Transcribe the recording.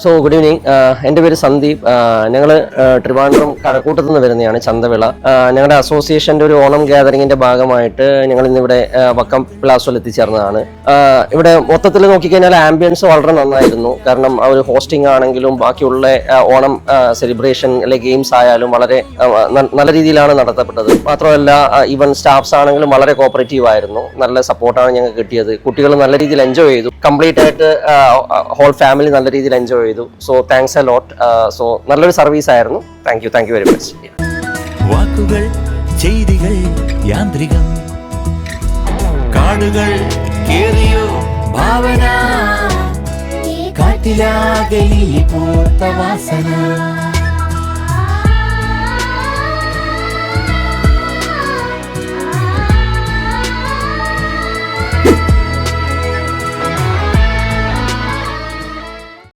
So good evening. എൻ്റെ പേര് സന്ദീപ്. ഞങ്ങൾ ട്രിവാൻഡ്രം കഴക്കൂട്ടത്തു നിന്ന് വരുന്നതാണ്, ചന്തവിള. ഞങ്ങളുടെ അസോസിയേഷൻ്റെ ഒരു ഓണം ഗ്യാതറിങ്ങിൻ്റെ ഭാഗമായിട്ട് ഞങ്ങൾ ഇന്നിവിടെ വക്കം പ്ലാസോയിൽ എത്തിച്ചേർന്നതാണ്. ഇവിടെ മൊത്തത്തിൽ നോക്കിക്കഴിഞ്ഞാൽ ആംബിയൻസ് വളരെ നന്നായിരുന്നു. കാരണം ആ ഒരു ഹോസ്റ്റിംഗ് ആണെങ്കിലും ബാക്കിയുള്ള ഓണം സെലിബ്രേഷൻ അല്ലെ ഗെയിംസ് ആയാലും വളരെ നല്ല രീതിയിലാണ് നടത്തപ്പെട്ടത്. മാത്രമല്ല ഈവൻ സ്റ്റാഫ്സ് ആണെങ്കിലും വളരെ കോപ്പറേറ്റീവ് ആയിരുന്നു. നല്ല സപ്പോർട്ടാണ് ഞങ്ങൾക്ക് കിട്ടിയത്. കുട്ടികൾ നല്ല രീതിയിൽ എൻജോയ് ചെയ്തു. കംപ്ലീറ്റ് ആയിട്ട് ഹോൾ ഫാമിലി നല്ല രീതിയിൽ എൻജോയ് ചെയ്തു. So thanks a lot. So നല്ലൊരു സർവീസ് ആയിരുന്നു. Thank you very much. വാക്കുകൾ, ചെയ്തികൾ, യാന്ത്രികം, കാടുകൾ കേറിയോ ഭാവന, കാറ്റിലാകെ പൂത്ത വാസന.